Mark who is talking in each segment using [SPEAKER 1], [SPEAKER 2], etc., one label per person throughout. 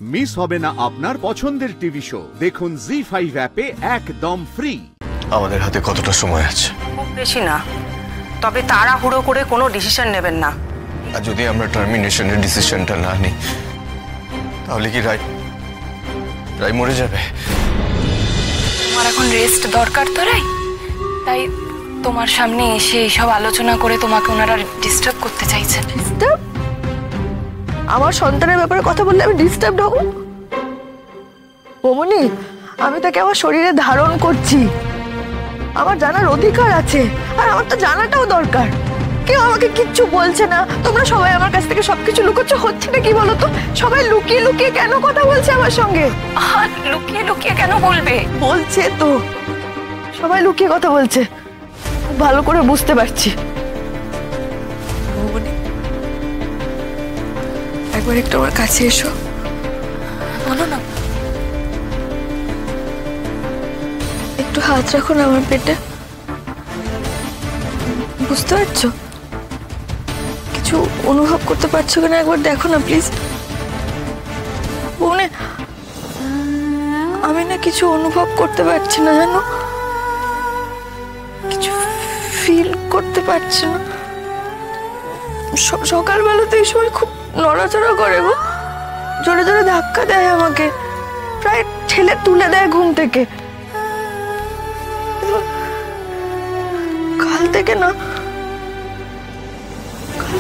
[SPEAKER 1] Miss হবে না আপনার পছন্দের টিভি শো। দেখুন জি5 অ্যাপে একদম ফ্রি।
[SPEAKER 2] আমাদের হাতে কতটা সময় আছে?
[SPEAKER 3] খুব বেশি না, তবে তাড়াহুড়ো করে কোনো ডিসিশন নেবেন না।
[SPEAKER 2] আর যদি আমরা টার্মিনেশনের ডিসিশনটা না নিই তাহলে কি রাই মরে যাবে?
[SPEAKER 4] তোমার এখন রেস্ট দরকার তো রাই, তাই তোমার সামনে এসে এইসব আলোচনা করে তোমাকে ওনারা ডিস্টার্ব করতে চাইছেন।
[SPEAKER 5] ডিস্টার্ব? আমার সন্তানের ব্যাপারে কথা বললে আমি ডিস্টার্ব হব? বৌমনি, আমি তাকে আমার শরীরে ধারণ করছি, আমার জানার অধিকার আছে, আর আমার তো জানাটাও দরকার। কেউ আমাকে কিচ্ছু বলছে না, তোমরা সবাই আমার কাছ থেকে সবকিছু লুকোচ্ছ। হচ্ছে না কি বলো তো? সবাই লুকিয়ে লুকিয়ে কেন কথা বলছে আমার সঙ্গে?
[SPEAKER 4] আর লুকিয়ে লুকিয়ে কেন বলবে?
[SPEAKER 5] বলছে তো, সবাই লুকিয়ে কথা বলছে, খুব ভালো করে বুঝতে পারছি।
[SPEAKER 4] একবার একটু আমার কাছে এসো, বলো না।
[SPEAKER 5] একটু হাত রাখো না আমার পেটে। বুঝতে পারছো? কিছু অনুভব করতে পারছো কিনা একবার দেখো না প্লিজ। বৌনে, আমি না কিছু অনুভব করতে পারছি না, জানো, কিছু ফিল করতে পারছি না। সকালবেলাতে এই সময় খুব নড়াচড়া করে গো, জোরে জোরে ধাক্কা দেয় আমাকে, প্রায় ঠেলে তুলে দেয় ঘুম থেকে। কাল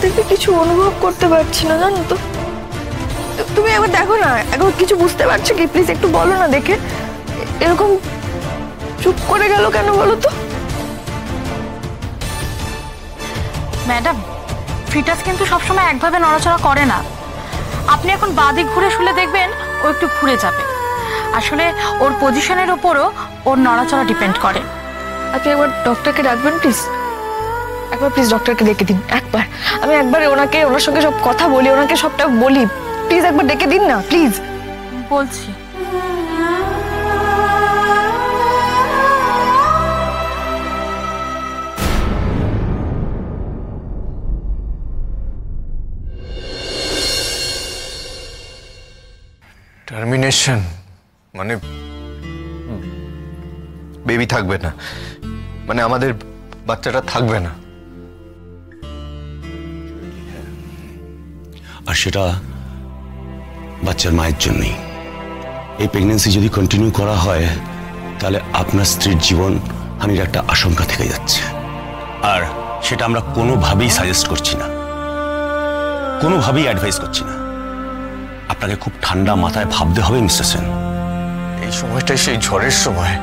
[SPEAKER 5] থেকে কিছু অনুভব করতে পারছি না, জানো তো। তুমি একবার দেখো না, একবার কিছু বুঝতে পারছো কি? প্লিজ একটু বলো না দেখে। এরকম চুপ করে গেল কেন বলো তো?
[SPEAKER 6] ম্যাডাম, ফিটাস কিন্তু সবসময় একভাবে নড়াচড়া করে না। আপনি এখন বাঁদিক ঘুরে শুলে দেখবেন ও একটু ঘুরে যাবে। আসলে ওর পজিশনের উপরও ওর নড়াচড়া ডিপেন্ড করে।
[SPEAKER 5] আপনি একবার ডক্টরকে ডাকবেন প্লিজ, একবার প্লিজ ডক্টরকে ডেকে দিন। আমি একবার ওনার সঙ্গে সব কথা বলি, ওনাকে সবটা বলি। প্লিজ একবার ডেকে দিন না প্লিজ।
[SPEAKER 6] বলছি।
[SPEAKER 2] টার্মিনেশন মানে বেবি থাকবে না, মানে আমাদের বাচ্চাটা থাকবে না।
[SPEAKER 7] আর সেটা বাচ্চার মায়ের জন্যই। এই প্রেগন্যান্সি যদি কন্টিনিউ করা হয় তাহলে আপনার স্ত্রীর জীবন হানির একটা আশঙ্কা থেকে যাচ্ছে। আর সেটা আমরা কোনোভাবেই সাজেস্ট করছি না, কোনোভাবেই অ্যাডভাইস করছি না। আপনাকে খুব ঠান্ডা মাথায় ভাবতে হবে মিস্টার সেন।
[SPEAKER 2] এই সময়টাই সেই ঝড়ের সময়,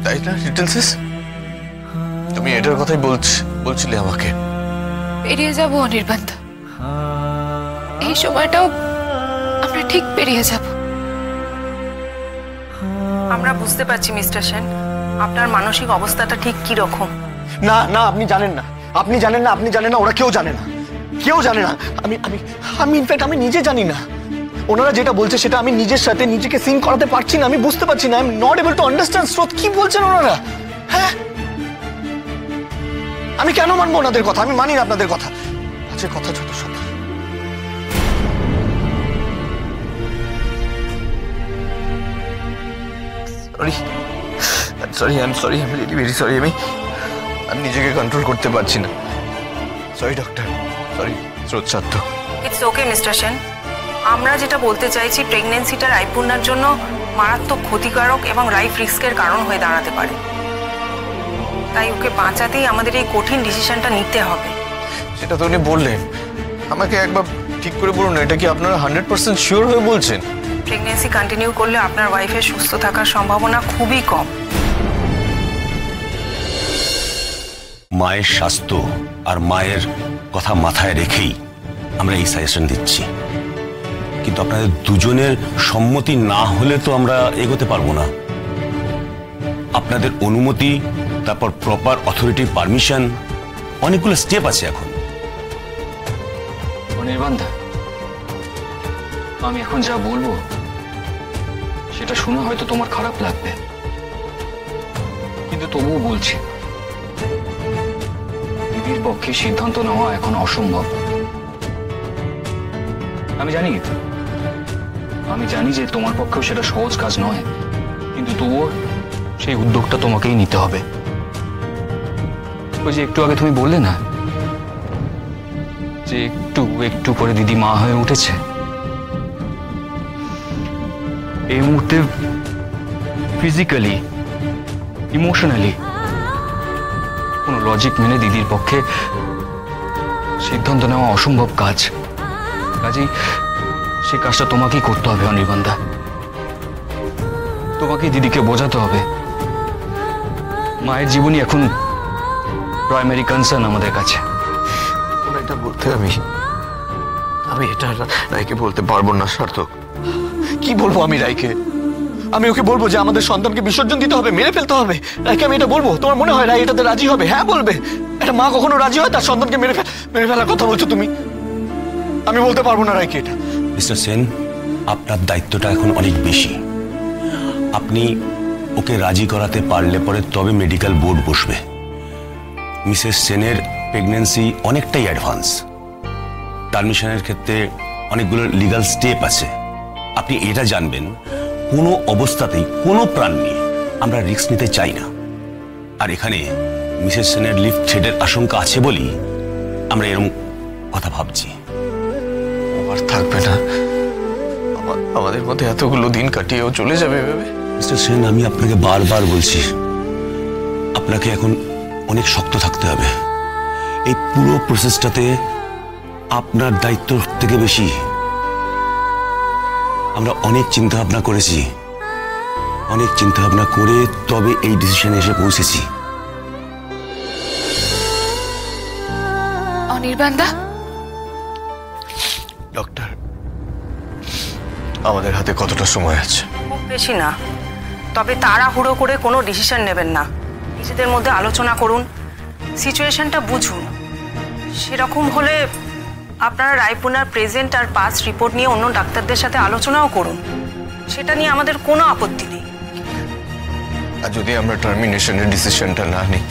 [SPEAKER 2] তাই না লিটলসিস? তুমি এটার কথাই বলছিলে আমাকে।
[SPEAKER 4] পেরিয়ে যাবো অনির্বাণ, এই সময়টাও আমরা ঠিক পেরিয়ে যাব।
[SPEAKER 3] আমরা বুঝতে পারছি মিস্টার সেন, আপনার মানসিক অবস্থাটা ঠিক কি রকম।
[SPEAKER 2] না না, আপনি জানেন না, আপনি জানেন না, আপনি জানেন না, ওরা কেউ জানে না, কেউ জানে না। আমি ইনফ্যাক্ট আমি নিজে জানি না। ওনারা যেটা বলছে সেটা আমি নিজের সাথে নিজেকে সিঙ্ক করাতে পারছি না, আমি বুঝতে পারছি না। I am not able to understand স্রোত কি বলছেন ওনারা। হ্যাঁ, আমি কেন মানবো ওনাদের কথা? আমি মানি না আপনাদের কথা। আচ্ছা, কথা যত সত্য। Sorry, I am really very sorry. আমি নিজেকে কন্ট্রোল করতে পারছি না। সরি ডক্টর, সরি স্রোত সাধ্য।
[SPEAKER 3] ইটস ওকে মিস্টার সেন, আমরা যেটা বলতে চাইছি প্রেগন্যান্সিটা রায়পূর্ণার জন্য মারাত্মক ক্ষতিকারক এবং লাইফ রিস্কের কারণ হয়ে দাঁড়াতে পারে। তাই ওকে বাঁচাতেই আমাদের এই কঠিন ডিসিশনটা নিতে হবে।
[SPEAKER 2] সেটা তো উনি বললেন, আমাকে একবার ঠিক করে বলুন, এটা কি আপনারা 100% শিওর হয়ে বলছেন?
[SPEAKER 3] প্রেগন্যান্সি কন্টিনিউ করলে আপনার ওয়াইফের সুস্থ থাকার সম্ভাবনা খুবই কম।
[SPEAKER 7] মায়ের স্বাস্থ্য আর মায়ের কথা মাথায় রেখেই আমরা এই সাজেশন দিচ্ছি, কিন্তু আপনাদের দুজনের সম্মতি না হলে তো আমরা এগোতে পারবো না। আপনাদের অনুমতি, তারপর প্রপার অথরিটির পারমিশন, অনেকগুলো স্টেপ আছে এখন।
[SPEAKER 8] অনির্বাণ, আমি এখন যা বলবো সেটা শুনে হয়তো তোমার খারাপ লাগবে, কিন্তু তবুও বলছি, দিদির পক্ষে সিদ্ধান্ত নেওয়া এখন অসম্ভব। আমি জানি আমি জানি যে তোমার পক্ষেও সেটা সহজ কাজ নয়, কিন্তু তবুও সেই উদ্যোগটা তোমাকেই নিতে হবে। ওই যে একটু আগে তুমি বললে না যে একটু একটু করে দিদি মা হয়ে উঠেছে, এই মুহূর্তে ফিজিক্যালি, ইমোশনালি কোনো লজিক মেনে দিদির পক্ষে সিদ্ধান্ত নেওয়া অসম্ভব কাজ। কাজেই সে কাজটা তোমাকেই করতে হবে অনির্বাণদা। তোমাকেই দিদিকে বোঝাতে হবে মায়ের জীবনই এখন প্রাইমারি কনসার্ন আমাদের কাছে।
[SPEAKER 2] এটা বলতে আমি এটা রায়কে বলতে পারবো না সার্থক। কি বলবো আমি রায়কে? আমি ওকে বলবো যে আমাদের সন্তানকে বিসর্জন দিতে হবে, মেরে ফেলতে হবে? রায়কে আমি এটা বলবো? তোমার মনে হয় রায় এটাতে রাজি হবে? হ্যাঁ বলবে। একটা মা কখনো রাজি হয় তার সন্তানকে মেরে ফেলার কথা বলছো তুমি? আমি বলতে পারবো না রায়কে এটা।
[SPEAKER 7] মিস্টার সেন, আপনার দায়িত্বটা এখন অনেক বেশি। আপনি ওকে রাজি করাতে পারলে পরে তবে মেডিকেল বোর্ড বসবে। মিসেস সেনের প্রেগন্যান্সি অনেকটাই অ্যাডভান্স। টারমিশনের ক্ষেত্রে অনেকগুলো লিগ্যাল স্টেপ আছে। আপনি এটা জানবেন, কোনো অবস্থাতেই কোনো প্রাণ নিয়ে আমরা রিস্ক নিতে চাই না। আর এখানে মিসেস সেনের লিভ থ্রেটের আশঙ্কা আছে বলেই আমরা এরকম কথা ভাবছি।
[SPEAKER 2] আর থাকবে না আমাদের মধ্যে, এতগুলো দিন কাটিয়েও চলে যাবে ভেবে।
[SPEAKER 7] মিস্টার সেন, আমি আপনাকে বারবার বলছি, আপনাকে এখন অনেক শক্ত থাকতে হবে। এই পুরো প্রসেসটাতে আপনার দায়িত্ব থেকে বেশি। আমরা অনেক চিন্তা ভাবনা করেছি, অনেক চিন্তা ভাবনা করে তবে এই ডিসিশনে এসে পৌঁছেছি।
[SPEAKER 4] অনির্বাণদা,
[SPEAKER 2] ডক্টর, আমাদের হাতে কতটা সময় আছে?
[SPEAKER 3] খুব বেশি না, তবে তাড়াহুড়ো করে কোনো ডিসিশন নেবেন না। নিজেদের মধ্যে আলোচনা করুন, সিচুয়েশনটা বুঝুন। সেরকম হলে আপনারা রায়পুনার প্রেজেন্ট আর পাস্ট রিপোর্ট নিয়ে অন্য ডাক্তারদের সাথে আলোচনাও করুন। সেটা নিয়ে আমাদের কোনো আপত্তি নেই।
[SPEAKER 2] আর যদি আমরা টার্মিনেশনের ডিসিশনটা না নিই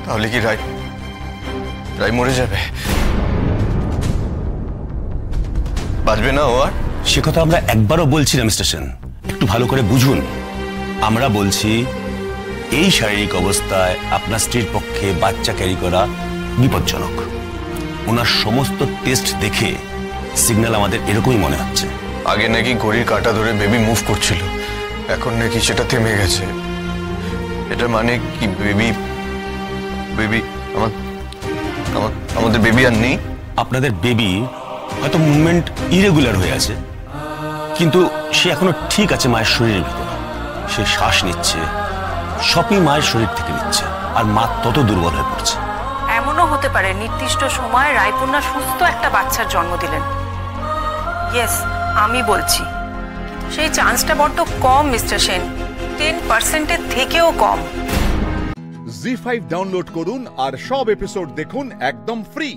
[SPEAKER 2] তাহলে কি রায় মরে যাবে? বাঁচবে না ও আর?
[SPEAKER 7] সে কথা আমরা একবারও বলছি না মিস্টার সেন, একটু ভালো করে বুঝুন। আমরা বলছি এই শারীরিক অবস্থায় আপনার স্ত্রীর পক্ষে বাচ্চা ক্যারি করা বিপজ্জনক। ওনার সমস্ত টেস্ট দেখে সিগন্যাল আমাদের এরকমই মনে হচ্ছে।
[SPEAKER 2] আগে নাকি ঘড়ির কাঁটা ধরে বেবি মুভ করছিল, এখন নাকি সেটা থেমে গেছে। এটা মানে কি বেবি আমাদের বেবি আর নেই?
[SPEAKER 7] আপনাদের বেবি হয়তো মুভমেন্ট ইরেগুলার হয়ে আছে, কিন্তু সে এখনো ঠিক আছে মায়ের শরীরের ভিতরে। সে শ্বাস নিচ্ছে, সবই মায়ের শরীর থেকে নিচ্ছে, আর মা তত দুর্বল হয়ে পড়ছে।
[SPEAKER 3] এমনও হতে পারে নির্দিষ্ট সময়ে রায়পুনা সুস্থ একটা বাচ্চার জন্ম দিলেন। ইয়েস, আমি বলছি সেই চান্সটা বড্ড কম মিস্টার সেন, 10%-এর থেকেও কম।
[SPEAKER 1] জি5 ডাউনলোড করুন আর সব এপিসোড দেখুন একদম ফ্রি।